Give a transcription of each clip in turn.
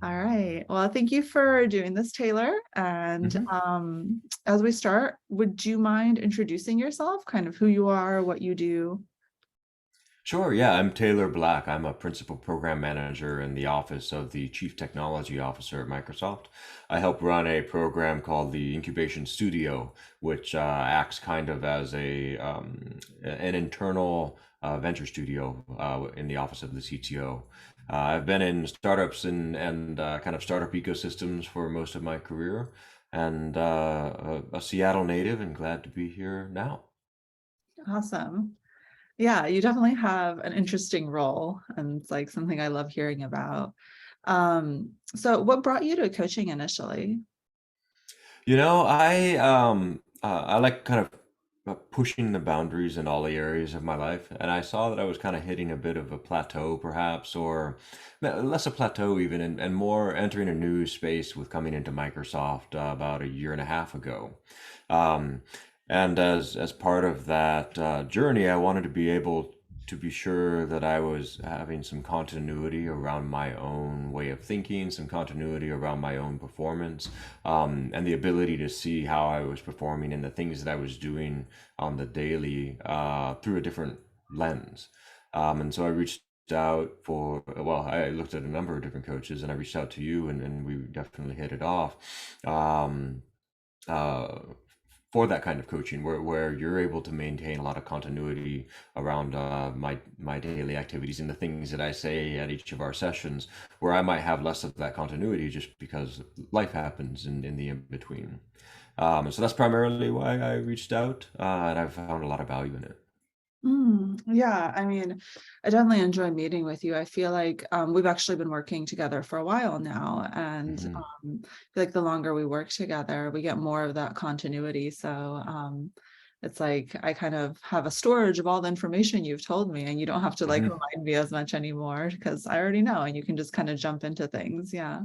All right. Well, thank you for doing this, Taylor. And hmm as we start, would you mind introducing yourself, kind of who you are, what you do? Sure, yeah, I'm Taylor Black. I'm a principal program manager in the office of the Chief Technology Officer at Microsoft. I help run a program called the Incubation Studio, which acts kind of as an internal venture studio in the office of the CTO. I've been in startups and kind of startup ecosystems for most of my career, and a Seattle native, and glad to be here now. Awesome. Yeah, you definitely have an interesting role, and it's like something I love hearing about. So what brought you to coaching initially? I like kind of pushing the boundaries in all the areas of my life, and I saw that I was kind of hitting a bit of a plateau, perhaps, or less a plateau even, and more entering a new space with coming into Microsoft about a year and a half ago. Um, and as part of that journey, I wanted to be able to be sure that I was having some continuity around my own way of thinking, some continuity around my own performance, and the ability to see how I was performing and the things that I was doing on the daily through a different lens. And so I reached out I looked at a number of different coaches and I reached out to you and we definitely hit it off. Um, uh, for that kind of coaching where you're able to maintain a lot of continuity around my daily activities and the things that I say at each of our sessions, where I might have less of that continuity just because life happens in the in between. So that's primarily why I reached out, and I've found a lot of value in it. Yeah, I mean, I definitely enjoy meeting with you. I feel like we've actually been working together for a while now, and hmm I feel like the longer we work together, we get more of that continuity. So it's like I kind of have a storage of all the information you've told me, and you don't have to like hmm remind me as much anymore because I already know, and you can just kind of jump into things. Yeah.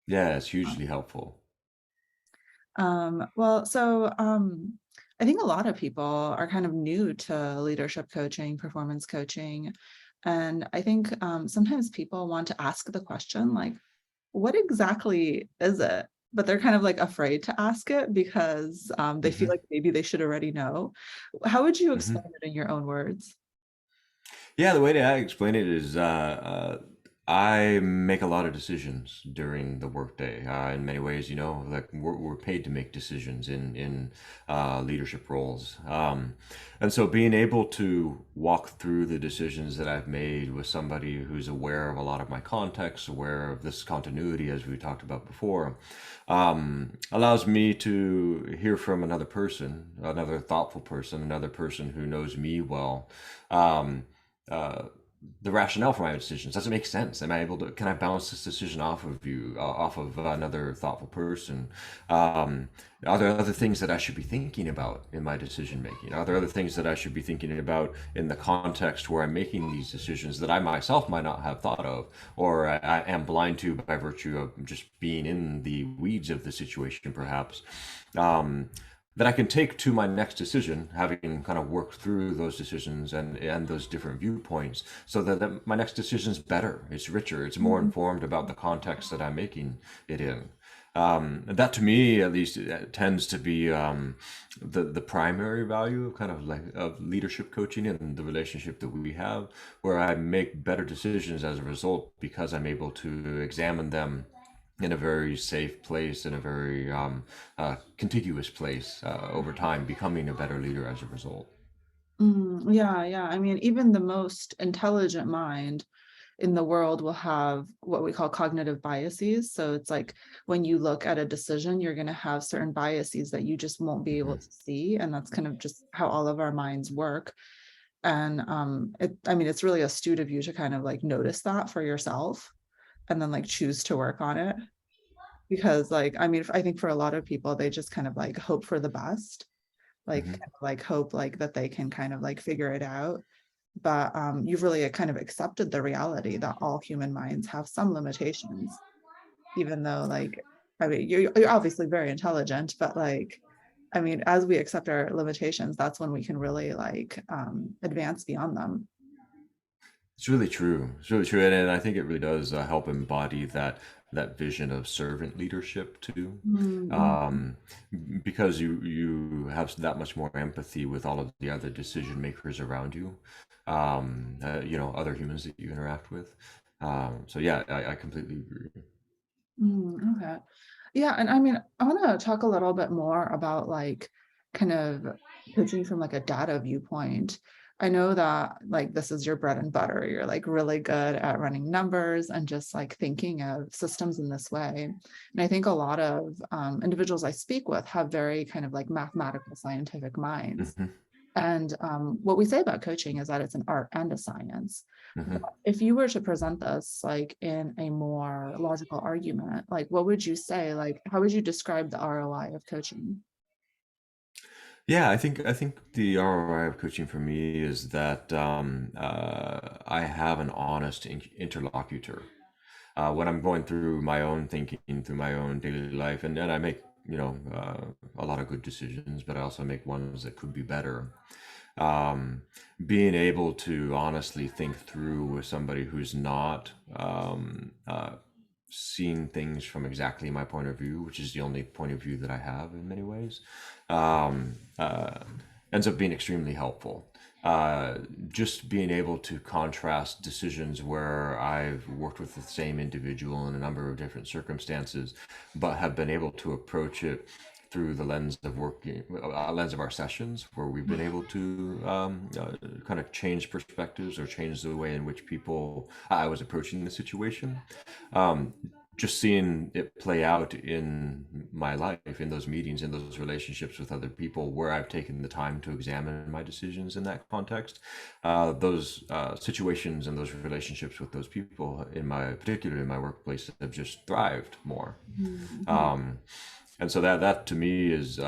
Yeah, it's hugely helpful. I think a lot of people are kind of new to leadership coaching, performance coaching. And I think sometimes people want to ask the question, like, what exactly is it? But they're kind of like afraid to ask it because they feel hmm like maybe they should already know. How would you explain hmm it in your own words? Yeah, the way that I explain it is I make a lot of decisions during the workday. In many ways, like we're paid to make decisions in leadership roles. And so being able to walk through the decisions that I've made with somebody who's aware of a lot of my context, aware of this continuity, as we talked about before, allows me to hear from another person, another thoughtful person, another person who knows me well. Um, uh, the rationale for my decisions. Does it make sense? Am I able to? Can I bounce this decision off of you, off of another thoughtful person? Um, are there other things that I should be thinking about in my decision making? Are there other things that I should be thinking about in the context where I'm making these decisions that I myself might not have thought of, or I am blind to by virtue of just being in the weeds of the situation, perhaps? Um, that I can take to my next decision, having kind of worked through those decisions and those different viewpoints, so that my next decision is better, it's richer, it's more Mhm. informed about the context that I'm making it in. And that to me, at least, tends to be the primary value of kind of like of leadership coaching and the relationship that we have, where I make better decisions as a result because I'm able to examine them in a very safe place, in a very contiguous place over time, becoming a better leader as a result. Yeah, yeah. I mean, even the most intelligent mind in the world will have what we call cognitive biases. So it's like when you look at a decision, you're going to have certain biases that you just won't be able hmm to see. And that's kind of just how all of our minds work. And I mean, it's really astute of you to kind of like notice that for yourself and then like choose to work on it. Because like, I mean, I think for a lot of people, they just kind of like hope for the best, like hmm kind of like hope like that they can kind of like figure it out. But you've really kind of accepted the reality that all human minds have some limitations, even though like, I mean, you're obviously very intelligent, but like, I mean, as we accept our limitations, that's when we can really like advance beyond them. It's really true. It's really true, and I think it really does help embody that vision of servant leadership too, Mm-hmm. um, because you have that much more empathy with all of the other decision makers around you, other humans that you interact with. So yeah, I completely agree. Okay. Yeah, and I mean, I want to talk a little bit more about like kind of coaching from like a data viewpoint. I know that like this is your bread and butter. You're like really good at running numbers and just like thinking of systems in this way. And I think a lot of individuals I speak with have very kind of like mathematical scientific minds. Hmm. And what we say about coaching is that it's an art and a science. Hmm. But if you were to present this like in a more logical argument, like what would you say? Like, how would you describe the ROI of coaching? Yeah, I think the ROI of coaching for me is that I have an honest interlocutor when I'm going through my own thinking, through my own daily life, and I make a lot of good decisions, but I also make ones that could be better. Um, Being able to honestly think through with somebody who's not seeing things from exactly my point of view, which is the only point of view that I have in many ways, um, uh, ends up being extremely helpful. Uh, just being able to contrast decisions where I've worked with the same individual in a number of different circumstances, but have been able to approach it through the lens of working, lens of our sessions, where we've been able to kind of change perspectives or change the way in which I was approaching the situation. Um, just seeing it play out in my life, in those meetings, in those relationships with other people, where I've taken the time to examine my decisions in that context, those situations and those relationships with those people, particularly in my workplace, have just thrived more. Mhm. Um, and so that to me is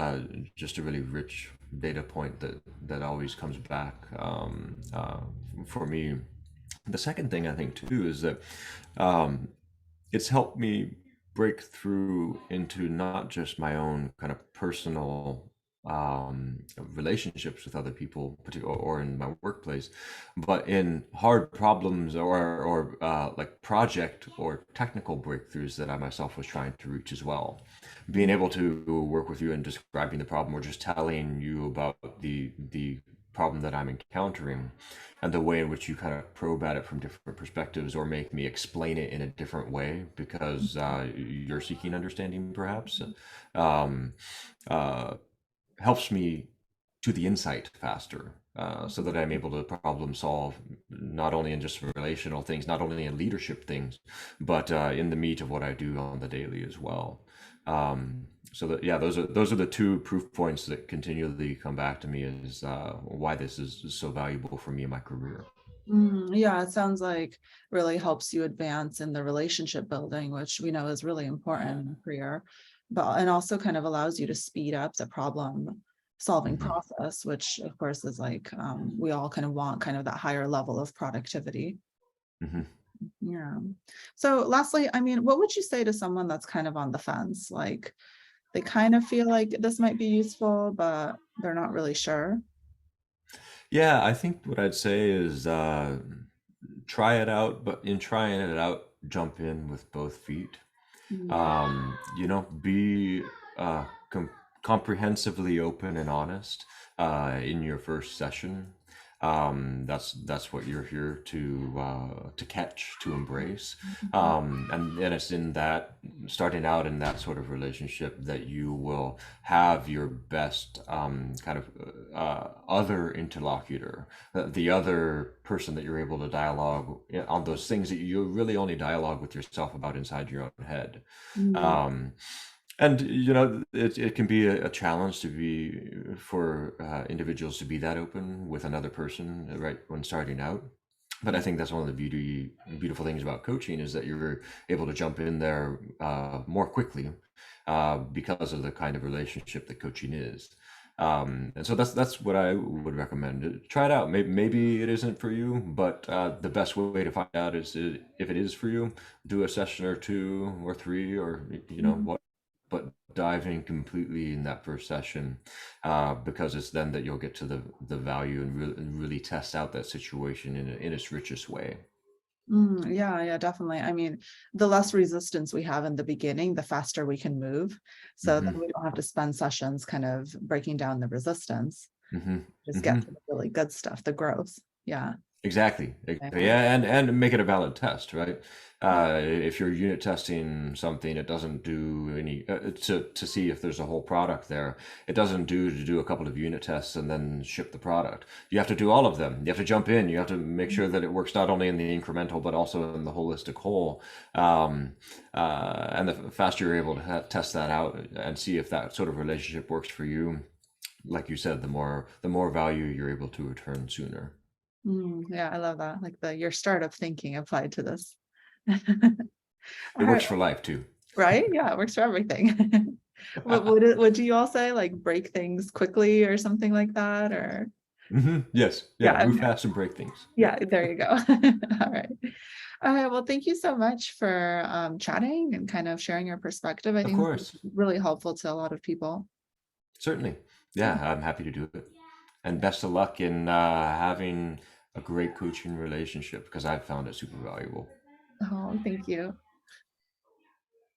just a really rich data point that always comes back for me. The second thing I think too is that um, it's helped me break through into not just my own kind of personal relationships with other people, particular or in my workplace, but in hard problems or like project or technical breakthroughs that I myself was trying to reach as well. Being able to work with you and describing the problem or just telling you about the problem that I'm encountering and the way in which you kind of probe at it from different perspectives or make me explain it in a different way because you're seeking understanding perhaps um, uh, helps me to the insight faster so that I'm able to problem solve not only in just relational things, not only in leadership things, but in the meat of what I do on the daily as well. So that yeah, those are the two proof points that continually come back to me is why this is so valuable for me in my career. Yeah, it sounds like really helps you advance in the relationship building, which we know is really important in a career, but and also kind of allows you to speed up the problem solving Hmm. process, which of course is like we all kind of want kind of that higher level of productivity. Hmm. Yeah. So lastly, I mean, what would you say to someone that's kind of on the fence? Like they kind of feel like this might be useful, but they're not really sure. Yeah, I think what I'd say is try it out, but in trying it out, jump in with both feet. Mm, Be uh, comprehensively open and honest in your first session. That's what you're here to catch, to embrace, mhm, and it's in that starting out in that sort of relationship that you will have your best kind of other interlocutor, the other person that you're able to dialogue on those things that you really only dialogue with yourself about inside your own head. mm, um, and it can be a challenge to be for individuals to be that open with another person right when starting out. But I think that's one of the beautiful things about coaching is that you're able to jump in there more quickly because of the kind of relationship that coaching is. And so that's what I would recommend. Try it out. Maybe it isn't for you, but the best way to find out is if it is for you, do a session or two or three or mm. what but dive in completely in that first session, because it's then that you'll get to the value and really test out that situation in its richest way. Yeah, yeah, definitely. I mean, the less resistance we have in the beginning, the faster we can move. So then Hmm. we don't have to spend sessions kind of breaking down the resistance. Hmm. Just get Hmm. to the really good stuff, the growth. Yeah. Exactly. Yeah. Yeah, and make it a valid test, right? If you're unit testing something, it doesn't do any to see if there's a whole product there. It doesn't do to do a couple of unit tests and then ship the product. You have to do all of them. You have to jump in. You have to make sure that it works not only in the incremental but also in the holistic whole. And the faster you're able to test that out and see if that sort of relationship works for you, like you said, the more value you're able to return sooner. Yeah, I love that. Like your startup thinking applied to this. It All right, works for life too. right? Yeah, it works for everything. What do you all say? Like break things quickly or something like that? Or Yes. Yeah. yeah, Move okay. fast and break things. Yeah. Yeah, there you go. All right. All right. Well, thank you so much for chatting and kind of sharing your perspective. I Of think this is course. really helpful to a lot of people. Certainly. Yeah. Yeah. I'm happy to do it. And best of luck in having a great coaching relationship because I've found it super valuable. Oh, thank you.